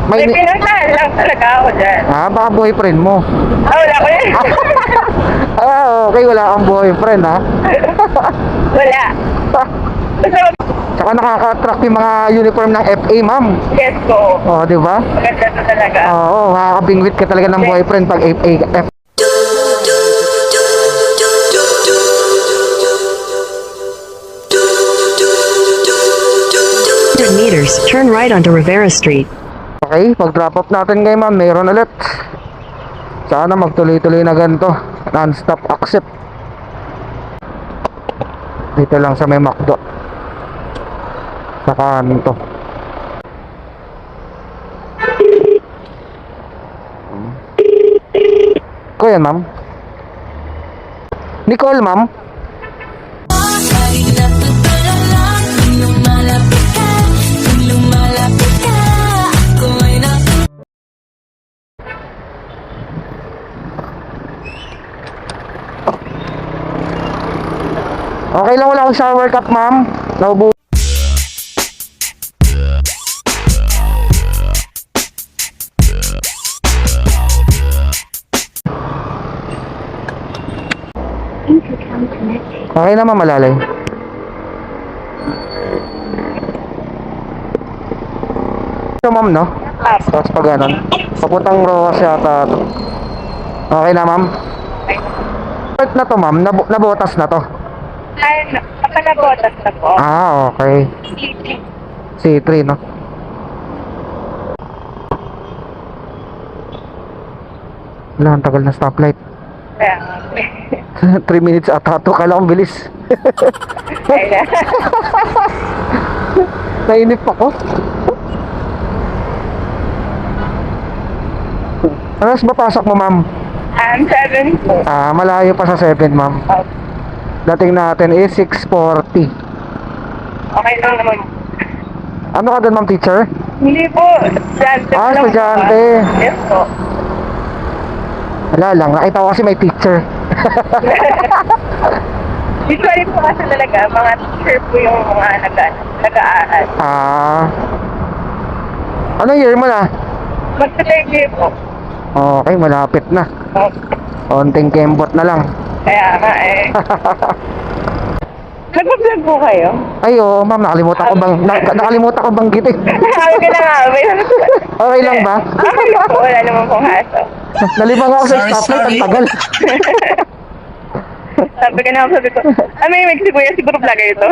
May May pinuntahan lang talaga ako dyan. baka boyfriend mo. Wala ko yun. Okay, wala kang boyfriend, ha? Wala. Gusto mo, Tsaka nakaka-attract yung mga uniform ng FA, ma'am. yes ko. Oh, di ba? Maganda to talaga. Oo, makakabingwit ka talaga ng boyfriend pag FA. 100 meters, turn right onto Rivera Street. Okay, pag drop off natin ngayon, ma'am, mayroon ulit. Sana magtuloy-tuloy na ganito. Non-stop accept. Dito lang sa may McDo. Sa kanto. Ko yan, ma'am. Nicole, ma'am. Okay lang, wala akong shower cup, ma'am. Naubo. Okay naman, malalay. Ito, ma'am, no? Tapos pag ganon. Papuntang Roas yata ito. Okay na, ma'am. Part na to, ma'am. Nabotas na to. Ay, napanabotas na po. Okay. C3, no? Wala, ang tagal na stoplight. Kaya, 3 minutes ata to. Kala kong bilis. kaya. Nainip ako. Ano ba pasok mo, ma'am? 7 po. Malayo pa sa 7, ma'am. Dating natin is 6:40. Okay lang naman. Ano ka doon, ma'am, teacher? Hindi po. Estudyante lang po. Estudyante. Yes po. Wala lang, nakita ko kasi may teacher. Usually po kasi talaga, mga teacher po yung mga nag-aaral. Ano year mo na? Mag-third year po. Okay, malapit na. Konting kembot na lang. Kaya nga eh. Nag-vlog po kayo? Ay, oo, ma'am, nakalimutan ko banggitin. Sabi ko na nga, Okay lang ba? okay lang po, wala naman pong haso. Nalibang ako sa stoplight, ang tagal. Sabi ko, may siguya siguro vlogger ito.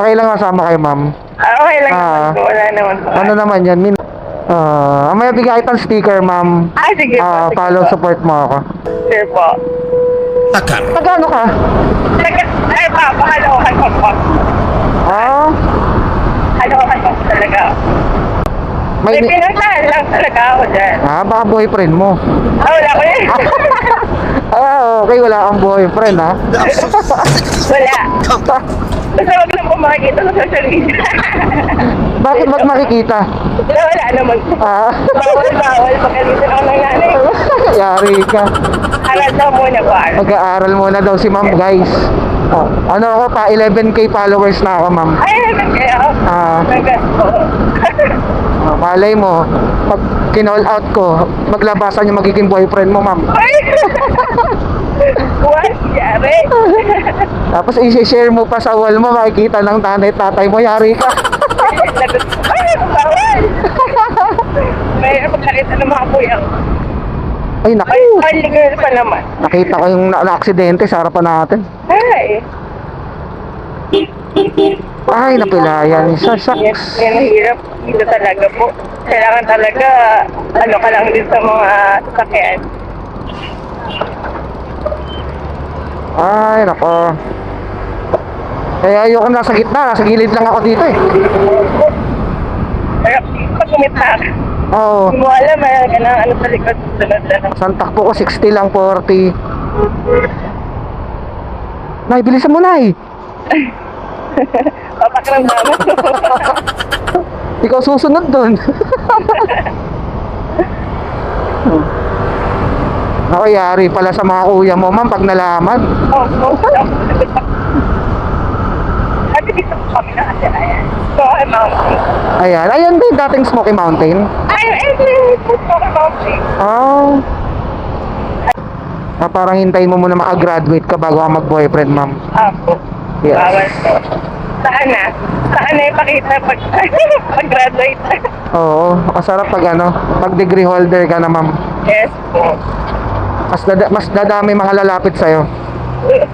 Okay lang masama kayo, ma'am. Okay lang naman po, wala naman po. Ano naman yan, may bigay itong sticker, ma'am. Sige po, sige Follow, po. support mo ako. Sure po. Tagano ka? Ay pa, pakalokan ko po. Kalokan ko talaga. May pinuntahan lang talaga ako dyan. Baka boyfriend mo. Wala ko yun. Okay, wala kang boyfriend, ha? Wala. Basta wag lang po makikita sa social media. Bakit wag makikita? Wala naman po. Bawal. Pagkalitin ako ng nanay. Yari ka. Aral daw muna po. Mag-aaral muna daw si ma'am, guys. Ano ako pa, 11K followers na ako, ma'am. Ay, kaya ako. Nagas po. Malay mo, pag kinall out ko, maglabasan yung magiging boyfriend mo, ma'am. Ay! What? Yari? Tapos i-share mo pa sa wall mo, makikita ng tatay mo, yari ka. Ay, bawal! May magkakita ng mga kuya. Ay, naku. Ay, legal pa naman. Nakita ko yung na-aksidente sa harapan natin. Ay! Ay, napilayan. Yan, Shucks. yan ang hirap. Dito talaga po. Kailangan talaga, ano ka lang din sa mga sasakyan. Ay, nako. Kaya ayoko nasa gitna, nasa gilid lang ako dito eh. Pero pag kumita ka, Oo. hindi mo alam, mayroon ka ng ano sa likod. Sunod na. Saan takbo ko, 60 lang, 40. Nay, bilisan mo, Nay. Papakramdaman. Ikaw susunod doon. Ako, yari pala sa mga kuya mo, ma'am, pag nalaman. Oh, at dito po kami nakatira. Ayan. Smoky Mountain. Ayan. Ayan din dating Smoky Mountain. Ay, ito yung Smoky Mountain. Oh. Parang hintayin mo muna maka-graduate ka bago ka mag-boyfriend, ma'am. Apo. Yes. Bawal po. Saan na? Saan na ipakita pag pag-graduate? Oo. Masarap pag pag degree holder ka na, ma'am. Yes po. Mas dadami mga lalapit sa'yo.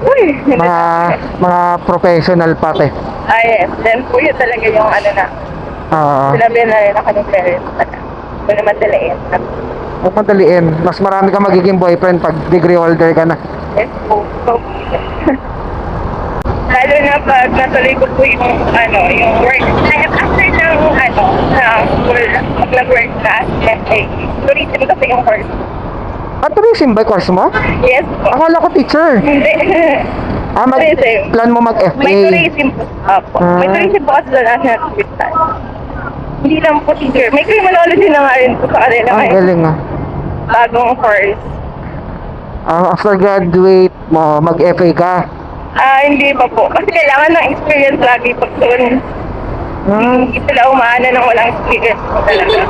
Uy! Mga professional pati. Ah, yes. Then po yun talaga yung na. Oo. Sinabi na rin ako ng parents na. Kung naman dalayan. Huwag madaliin. Mas marami ka magiging boyfriend pag degree holder ka na. Yes po. So, lalo na pag natuloy ko po yung work. After ng pag nag-work na as FA, tourism kasi yung course. At tourism ba course mo? Yes po. Akala ko teacher. Hindi. Tourism. Plan mo mag-FA. May tourism po. Apo. May Ah. tourism po kasi sa National Hospital. Hindi lang po teacher. May criminology na nga rin po sa kanila. Ang May galing bagong course. After graduate mo, mag-FA ka. Hindi pa po. Kasi kailangan ng experience lagi pag doon. Hindi sila umaana ng walang experience po talaga.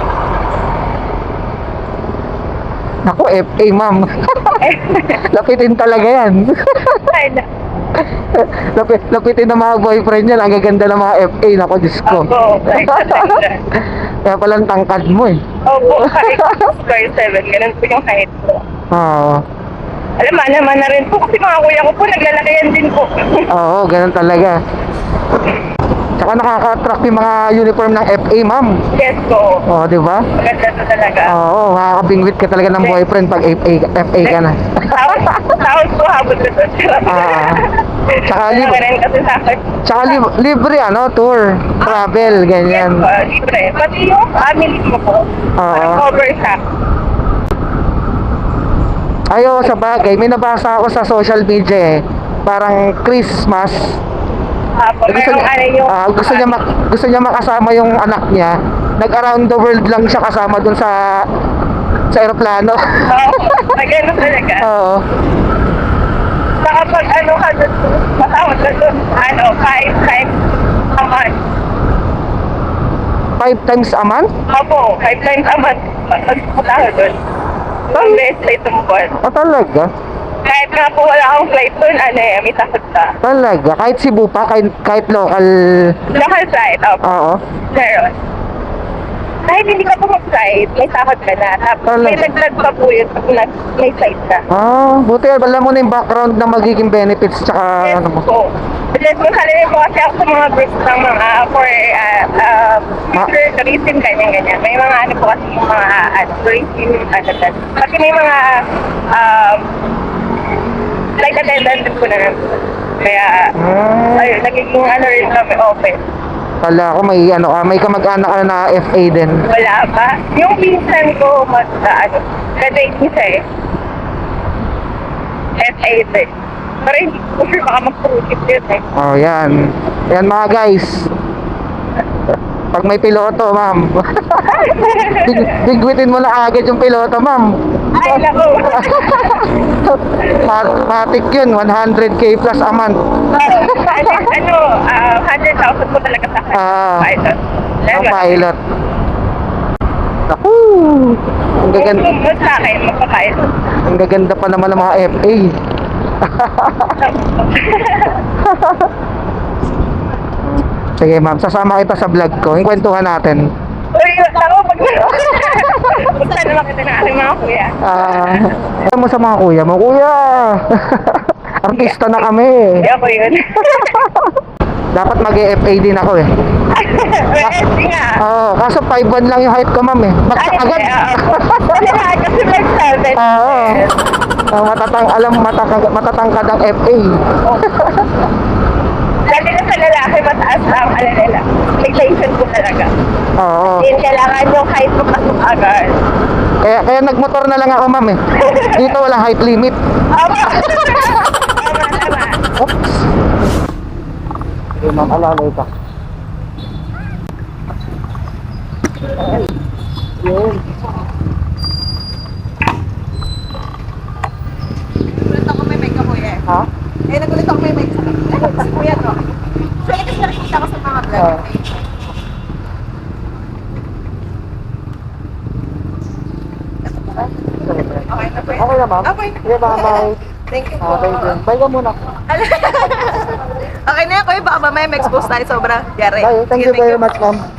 Ako, FA, ma'am. Lapitin talaga yan. Ay, na. Lapitin ng mga boyfriend yan. Ang gaganda ng mga FA. Naku, Diyos ko. Ako, like that. Kaya palang tangkad mo eh. Opo, height square 7. Ganun po yung height ko. Oo. Alam, naman na rin po. Kasi mga kuya ko po, naglalakayan din po. Oo, ganun talaga. Tsaka nakaka-attract yung mga uniform ng FA, ma'am. Yes po. Oo, di ba? Maganda to talaga. Oo, makakabingwit ka talaga ng boyfriend pag FA ka na. Tawag po habol ko to. Tsaka Wala rin kasi sa akin. Tsaka libre, tour, travel, ganyan. Yes po, libre. Pati yung family mo po. Parang cover siya. Ayo, sa bagay, may nabasa ako sa social media eh. Parang Christmas. Apo, merong yung... Gusto niya makasama yung anak niya. Nag-around the world lang siya kasama dun sa aeroplano. Oo, magano talaga. Oo. Saka pag ka dun, matawag ka dun, 5 times a month. 5 times a month? Opo, 5 times a month. Pagpunta ka dun. Ang best sa itong buwan. Talaga? Kahit nga po wala akong flight dun, may takot ka. Talaga? Kahit Cebu pa? Kahit local? Local flight, opo. Oo. Meron. Kahit hindi ka po mag-flight, may takot ka na. Tapos may naglag pa po yun pag may flight ka. Buti alam mo na yung background na magiging benefits tsaka Yes po. Yes po, sabi po kasi ako sa mga groups ng mga for tourism, ganyan-ganyan. May mga po kasi yung mga tourism, kasi may mga flight attendant po na naman. Kaya, ayun, nagiging rin kami open. Kala ko may kamag-anak ka na FA din. Wala pa. Yung pinsan ko, graduate niya siya FA din. Pero hindi ko sure baka mag-protect yun Oh, yan. Yan mga guys. Pag may piloto, ma'am. Bigwitin mo na agad yung piloto, ma'am. Ay, naku. Matik yun, 100k plus a month. 100,000 po talaga sa akin. Pilot. Ang pilot. Naku! Ang gaganda, Kung sa akin, magpa-pilot. ang gaganda pa naman ng mga FA. Sige ma'am, sasama kita sa vlog ko. Yung kwentuhan natin. Uy, ako, punta naman kita ng aking mga kuya. Ano mo sa mga kuya mo? Kuya! Artista na kami. Hindi ako yun. Dapat mag-FA din ako eh. Hindi nga. Kaso 5'1 lang yung height ko, ma'am eh. Bagsak agad. Kasi may 7. Matatangkad ang FA. Lagi na sa lalaki, mataas ang nila. May license ko talaga. Hindi kailangan yung height mo pasok agad. Kaya nagmotor na lang ako, ma'am eh. Dito walang height limit. Tama. Oops. Sige, ma'am, alalay ka. Yun. Nagulat ako may mic ka, kuya. Ha? Nagulat ako may mic ka. Si kuya, no? So, kasi Okay na po. Okay na, ma'am? Okay na. Sige, baka may... Thank you po. Thank you. Bye ka muna. Okay na yan, kuya. Baka mamaya ma-expose tayo sobra. Yari. Bye. Thank you very much, ma'am.